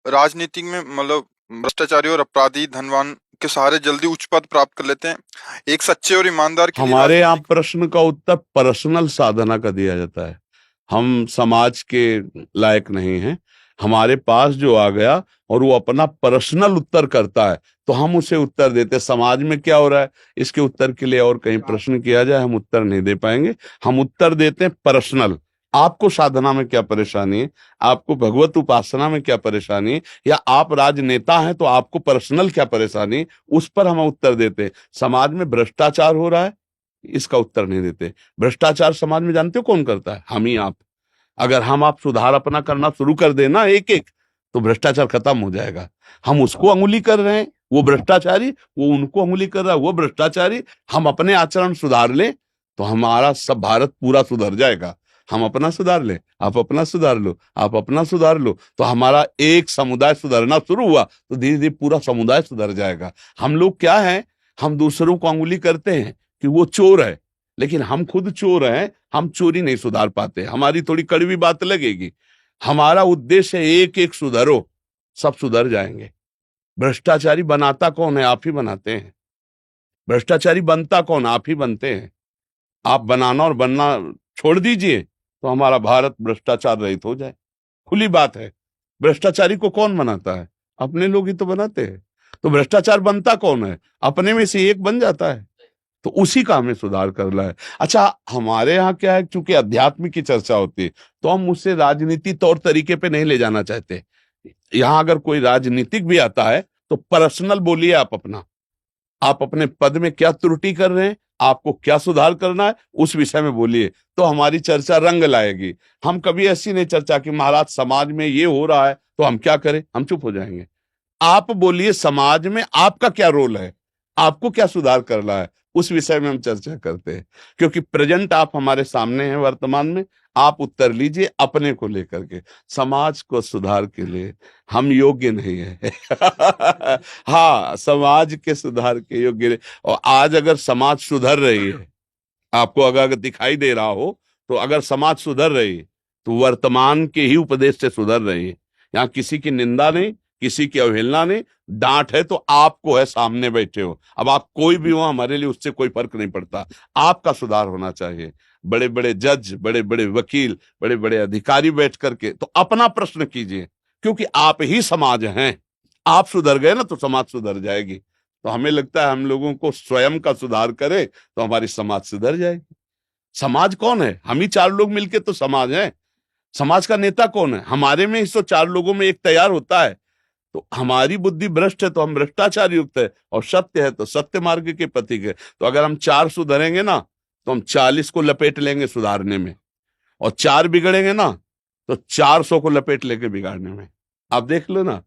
राजनीति में मतलब भ्रष्टाचारी और अपराधी धनवान के सहारे जल्दी उच्च पद प्राप्त कर लेते हैं। एक सच्चे और ईमानदार के लिए हमारे यहाँ राजनीति प्रश्न का उत्तर पर्सनल साधना का दिया जाता है। हम समाज के लायक नहीं हैं। हमारे पास जो आ गया और वो अपना पर्सनल उत्तर करता है तो हम उसे उत्तर देते। समाज में क्या हो रहा है इसके उत्तर के लिए और कहीं प्रश्न किया जाए हम उत्तर नहीं दे पाएंगे। हम उत्तर देते हैं पर्सनल। आपको साधना में क्या परेशानी है, आपको भगवत उपासना में क्या परेशानी है, या आप राजनेता हैं तो आपको पर्सनल क्या परेशानी है, उस पर हम उत्तर देते हैं। समाज में भ्रष्टाचार हो रहा है इसका उत्तर नहीं देते। भ्रष्टाचार समाज में जानते हो कौन करता है? हम ही आप। अगर हम आप सुधार अपना करना शुरू कर देना एक एक तो भ्रष्टाचार खत्म हो जाएगा। हम उसको अंगुली कर रहे हैं, वो भ्रष्टाचारी, वो उनको अंगुली कर रहा है, वो भ्रष्टाचारी। हम अपने आचरण सुधार लें तो हमारा सब भारत पूरा सुधर जाएगा। हम अपना सुधार लें, आप अपना सुधार लो, आप अपना सुधार लो, तो हमारा एक समुदाय सुधरना शुरू हुआ तो धीरे धीरे पूरा समुदाय सुधर जाएगा। हम लोग क्या है, हम दूसरों को अंगुली करते हैं कि वो चोर है, लेकिन हम खुद चोर हैं। हम चोरी नहीं सुधार पाते। हमारी थोड़ी कड़वी बात लगेगी। हमारा उद्देश्य है एक एक सुधरो, सब सुधर जाएंगे। भ्रष्टाचारी बनाता कौन है? आप ही बनाते हैं। भ्रष्टाचारी बनता कौन? आप ही बनते हैं। आप बनाना और बनना छोड़ दीजिए तो हमारा भारत भ्रष्टाचार रहित हो जाए। खुली बात है। भ्रष्टाचारी को कौन बनाता है? अपने लोग ही तो बनाते हैं। तो भ्रष्टाचार बनता कौन है? अपने में से एक बन जाता है। तो उसी का हमें सुधार करना है। अच्छा, हमारे यहाँ क्या है, चूंकि अध्यात्म की चर्चा होती है तो हम उससे राजनीति तौर तरीके पे नहीं ले जाना चाहते। यहाँ अगर कोई राजनीतिक भी आता है तो पर्सनल बोलिए। आप अपने पद में क्या त्रुटि कर रहे हैं, आपको क्या सुधार करना है, उस विषय में बोलिए तो हमारी चर्चा रंग लाएगी। हम कभी ऐसी नहीं चर्चा कि महाराज समाज में ये हो रहा है तो हम क्या करें, हम चुप हो जाएंगे। आप बोलिए समाज में आपका क्या रोल है, आपको क्या सुधार करना है, उस विषय में हम चर्चा करते हैं। क्योंकि प्रेजेंट आप हमारे सामने हैं वर्तमान में। आप उत्तर लीजिए अपने को लेकर के। समाज को सुधार के लिए हम योग्य नहीं है। हाँ, समाज के सुधार के योग्य नहीं। और आज अगर समाज सुधर रही है, आपको अगर दिखाई दे रहा हो तो अगर समाज सुधर रही है तो वर्तमान के ही उपदेश से सुधर रही है। यहाँ किसी की निंदा नहीं, किसी की अवहेलना नहीं। डांट है तो आपको है, सामने बैठे हो। अब आप कोई भी हो, हमारे लिए उससे कोई फर्क नहीं पड़ता। आपका सुधार होना चाहिए। बड़े बड़े जज, बड़े बड़े वकील, बड़े बड़े अधिकारी बैठ करके तो अपना प्रश्न कीजिए, क्योंकि आप ही समाज हैं। आप सुधर गए ना तो समाज सुधर जाएगी। तो हमें लगता है हम लोगों को स्वयं का सुधार करें तो हमारी समाज सुधर जाएगी। समाज कौन है? हम ही चार लोग मिलके तो समाज है। समाज का नेता कौन है? हमारे में ही तो चार लोगों में एक तैयार होता है। तो हमारी बुद्धि भ्रष्ट है तो हम भ्रष्टाचार युक्त है, और सत्य है तो सत्य मार्ग के पथिक है। तो अगर हम चार सुधरेंगे ना तो हम 40 को लपेट लेंगे सुधारने में, और चार बिगड़ेंगे ना तो 400 को लपेट लेके बिगाड़ने में। आप देख लो ना,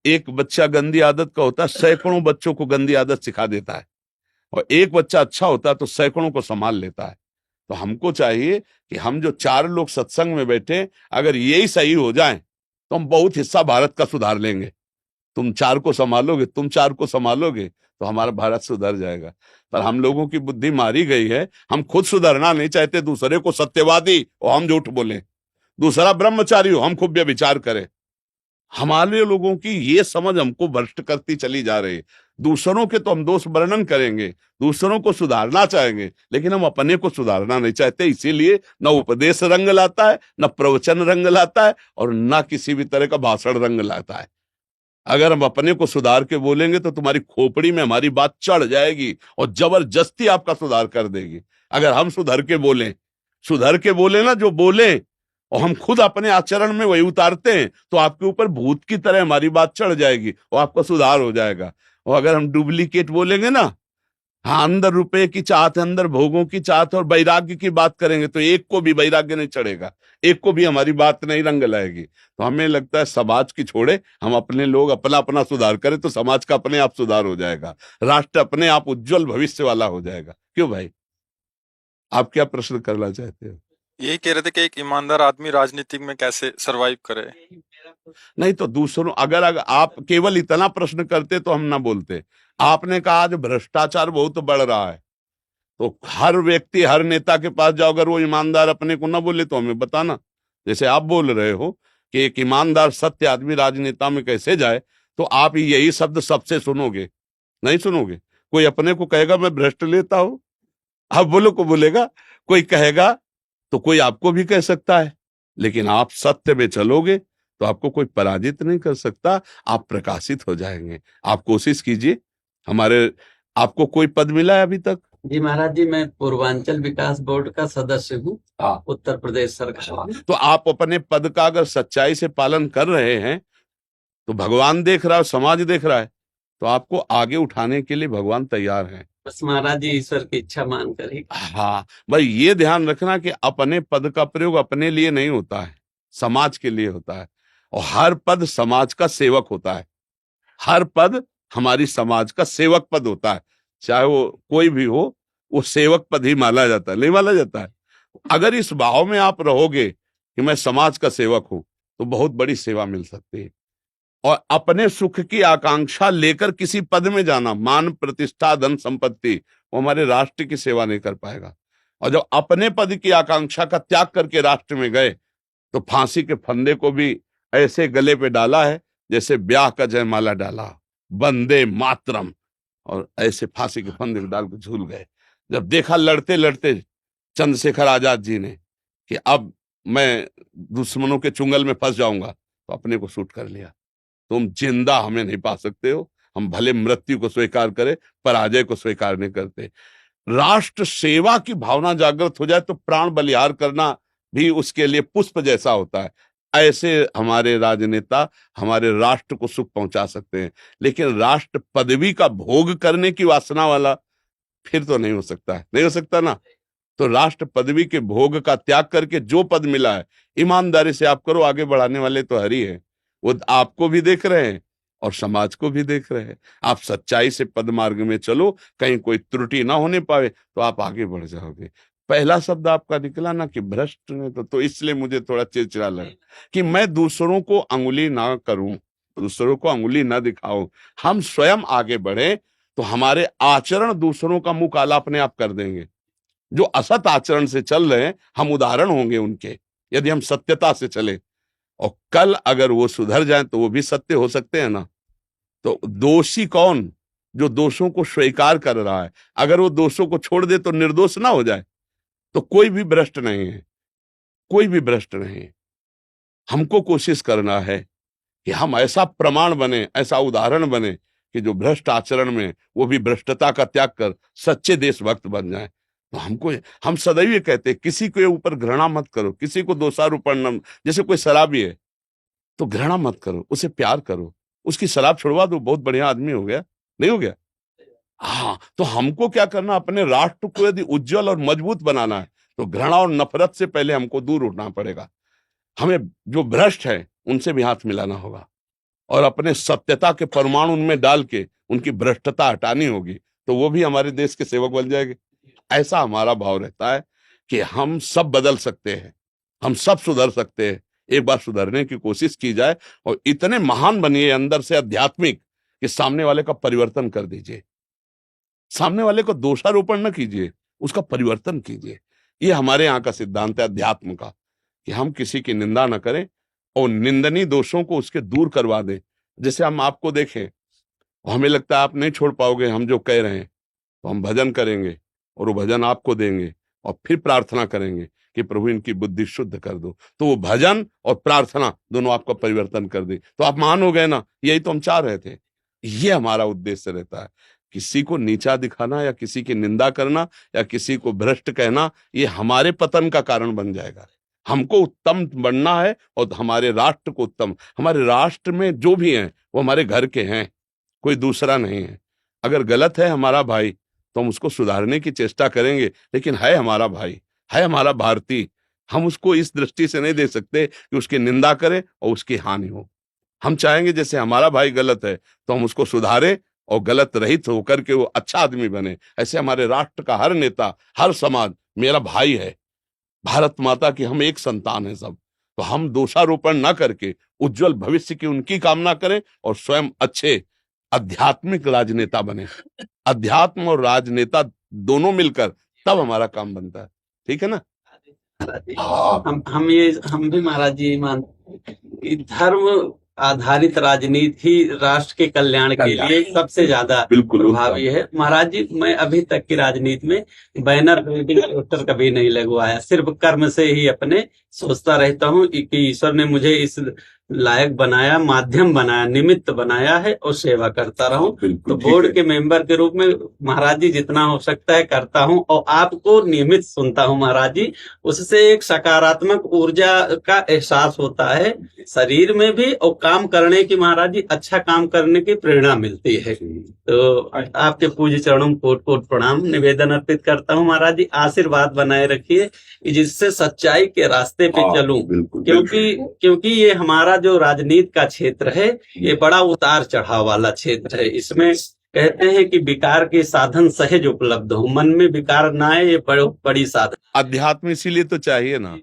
एक बच्चा गंदी आदत का होता है, सैकड़ों बच्चों को गंदी आदत सिखा देता है। और एक बच्चा अच्छा होता है तो सैकड़ों को संभाल लेता है। तो हमको चाहिए कि हम जो चार लोग सत्संग में बैठे, अगर यही सही हो जाए तो हम बहुत हिस्सा भारत का सुधार लेंगे। तुम चार को संभालोगे, तुम चार को संभालोगे तो हमारा भारत सुधर जाएगा। पर हम लोगों की बुद्धि मारी गई है। हम खुद सुधरना नहीं चाहते, दूसरे को सत्यवादी और हम झूठ बोले, दूसरा ब्रह्मचारी हो हम खूब व्यभिचार करें। हमारे लोगों की ये समझ हमको भ्रष्ट करती चली जा रही है। दूसरों के तो हम दोष वर्णन करेंगे, दूसरों को सुधारना चाहेंगे, लेकिन हम अपने को सुधारना नहीं चाहते। इसीलिए न उपदेश रंग लाता है, न प्रवचन रंग लाता है, और न किसी भी तरह का भाषण रंग लाता है। अगर हम अपने को सुधार के बोलेंगे तो तुम्हारी खोपड़ी में हमारी बात चढ़ जाएगी और जबरदस्ती आपका सुधार कर देगी। अगर हम सुधर के बोले ना, जो बोले और हम खुद अपने आचरण में वही उतारते हैं, तो आपके ऊपर भूत की तरह हमारी बात चढ़ जाएगी और आपका सुधार हो जाएगा। और अगर हम डुप्लीकेट बोलेंगे ना, हाँ, अंदर रुपए की चाहत है, अंदर भोगों की चाहत है, और वैराग्य की बात करेंगे तो एक को भी वैराग्य नहीं चढ़ेगा, एक को भी हमारी बात नहीं रंग लाएगी। तो हमें लगता है समाज की छोड़े, हम अपने लोग अपना अपना सुधार करें तो समाज का अपने आप सुधार हो जाएगा, राष्ट्र अपने आप उज्जवल भविष्य वाला हो जाएगा। क्यों भाई, आप क्या प्रश्न करना चाहते हो? यही कह रहे थे कि एक ईमानदार आदमी राजनीति में कैसे सरवाइव करे। नहीं तो दूसरों, अगर आप केवल इतना प्रश्न करते तो हम ना बोलते। आपने कहा आज भ्रष्टाचार बहुत बढ़ रहा है, तो हर व्यक्ति, हर नेता के पास जाओ, अगर वो ईमानदार अपने को ना बोले तो हमें बताना। जैसे आप बोल रहे हो कि एक ईमानदार सत्य आदमी राजनेता में कैसे जाए, तो आप यही शब्द सबसे सुनोगे, नहीं सुनोगे। कोई अपने को कहेगा मैं भ्रष्ट लेता हूं, आप बोलो को बोलेगा, कोई कहेगा तो कोई आपको भी कह सकता है, लेकिन आप सत्य में चलोगे तो आपको कोई पराजित नहीं कर सकता, आप प्रकाशित हो जाएंगे। आप कोशिश कीजिए। हमारे आपको कोई पद मिला है अभी तक? जी महाराज जी, मैं पूर्वांचल विकास बोर्ड का सदस्य हूँ, हाँ। उत्तर प्रदेश सरकार में। तो आप अपने पद का अगर सच्चाई से पालन कर रहे हैं तो भगवान देख रहा है, समाज देख रहा है, तो आपको आगे उठाने के लिए भगवान तैयार है। बस महाराज जी ईश्वर की इच्छा मानकर ही। हाँ भाई, ये ध्यान रखना कि अपने पद का प्रयोग अपने लिए नहीं होता है, समाज के लिए होता है। और हर पद समाज का सेवक होता है, हर पद हमारी समाज का सेवक पद होता है, चाहे वो कोई भी हो, वो सेवक पद ही माना जाता है, नहीं माना जाता है। अगर इस भाव में आप रहोगे कि मैं समाज का सेवक हूं, तो बहुत बड़ी सेवा मिल सकती है। और अपने सुख की आकांक्षा लेकर किसी पद में जाना, मान प्रतिष्ठा धन संपत्ति, वो हमारे राष्ट्र की सेवा नहीं कर पाएगा। और जब अपने पद की आकांक्षा का त्याग करके राष्ट्र में गए, तो फांसी के फंदे को भी ऐसे गले पे डाला है जैसे ब्याह का जयमाला डाला, वंदे मातरम, और ऐसे फांसी के फंदे को डाल के झूल गए। जब देखा लड़ते लड़ते चंद्रशेखर आजाद जी ने कि अब मैं दुश्मनों के चुंगल में फंस जाऊंगा, तो अपने को शूट कर लिया। तुम जिंदा हमें नहीं पा सकते हो, हम भले मृत्यु को स्वीकार करें, पराजय को स्वीकार नहीं करते। राष्ट्र सेवा की भावना जागृत हो जाए तो प्राण बलिहार करना भी उसके लिए पुष्प जैसा होता है। ऐसे हमारे राजनेता हमारे राष्ट्र को सुख पहुंचा सकते हैं, लेकिन राष्ट्र पदवी का भोग करने की वासना वाला फिर तो नहीं हो सकता है, नहीं हो सकता ना। तो राष्ट्र पदवी के भोग का त्याग करके जो पद मिला है ईमानदारी से आप करो, आगे बढ़ाने वाले तो हरि है, वो आपको भी देख रहे हैं और समाज को भी देख रहे हैं। आप सच्चाई से पद मार्ग में चलो, कहीं कोई त्रुटि ना होने पावे, तो आप आगे बढ़ जाओगे। पहला शब्द आपका निकला ना कि भ्रष्ट ने, तो इसलिए मुझे थोड़ा चिड़चिड़ा लगा कि मैं दूसरों को अंगुली ना करूं, दूसरों को अंगुली ना दिखाऊं। हम स्वयं आगे बढ़े तो हमारे आचरण दूसरों का मुंह काला अपने आप कर देंगे। जो असत आचरण से चल रहे हैं, हम उदाहरण होंगे उनके, यदि हम सत्यता से चले। और कल अगर वो सुधर जाए तो वो भी सत्य हो सकते हैं ना। तो दोषी कौन? जो दोषों को स्वीकार कर रहा है। अगर वो दोषों को छोड़ दे तो निर्दोष ना हो जाए, तो कोई भी भ्रष्ट नहीं है, कोई भी भ्रष्ट नहीं है। हमको कोशिश करना है कि हम ऐसा प्रमाण बने, ऐसा उदाहरण बने कि जो भ्रष्ट आचरण में, वो भी भ्रष्टता का त्याग कर सच्चे देशभक्त बन जाए। तो हम सदैव ये कहते हैं, किसी के ऊपर घृणा मत करो, किसी को दोषारोपण न, जैसे कोई शराबी है तो घृणा मत करो, उसे प्यार करो, उसकी शराब छुड़वा दो, बहुत बढ़िया आदमी हो गया, नहीं हो गया? हाँ, तो हमको क्या करना, अपने राष्ट्र को यदि उज्जवल और मजबूत बनाना है तो घृणा और नफरत से पहले हमको दूर उठना पड़ेगा। हमें जो भ्रष्ट है उनसे भी हाथ मिलाना होगा और अपने सत्यता के परमाणु उनमें डाल के उनकी भ्रष्टता हटानी होगी, तो वो भी हमारे देश के सेवक बन जाएंगे। ऐसा हमारा भाव रहता है कि हम सब बदल सकते हैं, हम सब सुधर सकते हैं। एक बार सुधरने की कोशिश की जाए और इतने महान बनिए अंदर से आध्यात्मिक कि सामने वाले का परिवर्तन कर दीजिए। सामने वाले को दोषारोपण न कीजिए, उसका परिवर्तन कीजिए। ये हमारे यहाँ का सिद्धांत है अध्यात्म का, कि हम किसी की निंदा न करें और निंदनीय दोषों को उसके दूर करवा दें। जैसे हम आपको देखें, हमें लगता है आप नहीं छोड़ पाओगे हम जो कह रहे हैं, तो हम भजन करेंगे और वो भजन आपको देंगे और फिर प्रार्थना करेंगे कि प्रभु इनकी बुद्धि शुद्ध कर दो। तो वो भजन और प्रार्थना दोनों आपका परिवर्तन कर दे, तो आप मान हो गए ना। यही तो हम चाह रहे थे, ये हमारा उद्देश्य रहता है। किसी को नीचा दिखाना या किसी की निंदा करना या किसी को भ्रष्ट कहना, ये हमारे पतन का कारण बन जाएगा। हमको उत्तम बनना है और हमारे राष्ट्र को उत्तम, हमारे राष्ट्र में जो भी हैं वो हमारे घर के हैं, कोई दूसरा नहीं है। अगर गलत है हमारा भाई तो हम उसको सुधारने की चेष्टा करेंगे, लेकिन है हमारा भाई, है हमारा भारतीय। हम उसको इस दृष्टि से नहीं दे सकते कि उसकी निंदा करें और उसकी हानि हो। हम चाहेंगे जैसे हमारा भाई गलत है तो हम उसको सुधारें और गलत रहित होकर के वो अच्छा आदमी बने। ऐसे हमारे राष्ट्र का हर नेता, हर समाज मेरा भाई है। भारत माता की हम एक संतान है सब। तो हम दोषारोपण ना करके उज्जवल भविष्य की उनकी कामना करें और स्वयं अच्छे आध्यात्मिक राजनेता बने। अध्यात्म और राजनेता दोनों मिलकर तब हमारा काम बनता है, ठीक है ना। महाराज जी, हाँ हम भी महाराज जी मानते हैं कि धर्म आधारित राजनीति ही राष्ट्र के कल्याण के लिए सबसे ज्यादा बिल्कुल प्रभावी है। महाराज जी, मैं अभी तक की राजनीति में बैनर पोस्टर कभी नहीं लगवाया, सिर्फ कर्म से ही अपने सोचता रहता हूँ कि ईश्वर ने मुझे इस लायक बनाया, माध्यम बनाया, निमित्त बनाया है और सेवा करता रहूं। तो बोर्ड के मेंबर के रूप में महाराज जी जितना हो सकता है करता हूं और आपको नियमित सुनता हूं महाराज जी। उससे एक सकारात्मक ऊर्जा का एहसास होता है शरीर में भी और काम करने की महाराज जी, अच्छा काम करने की प्रेरणा मिलती है। तो आपके पूज्य चरणों में कोट कोट प्रणाम निवेदन अर्पित करता हूं महाराज जी। आशीर्वाद बनाए रखिए कि जिससे सच्चाई के रास्ते पे चलूं, क्योंकि ये हमारा जो राजनीति का क्षेत्र है ये बड़ा उतार चढ़ाव वाला क्षेत्र है। इसमें कहते हैं कि विकार के साधन सहज उपलब्ध हो, मन में विकार ना आए, ये बड़ी साधन। अध्यात्म इसीलिए तो चाहिए ना,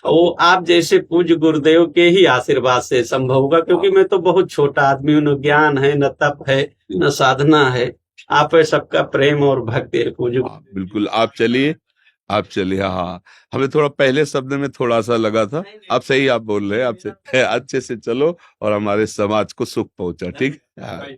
वो आप जैसे पूज्य गुरुदेव के ही आशीर्वाद से संभव होगा, क्योंकि मैं तो बहुत छोटा आदमी हूँ, न ज्ञान है, न तप है, न साधना है। आप सबका प्रेम और भक्ति है पूज्य। बिल्कुल आप चलिए हाँ। हमें थोड़ा पहले शब्द में थोड़ा सा लगा था, आप सही आप बोल रहे हैं, आपसे अच्छे से चलो और हमारे समाज को सुख पहुंचा। ठीक है।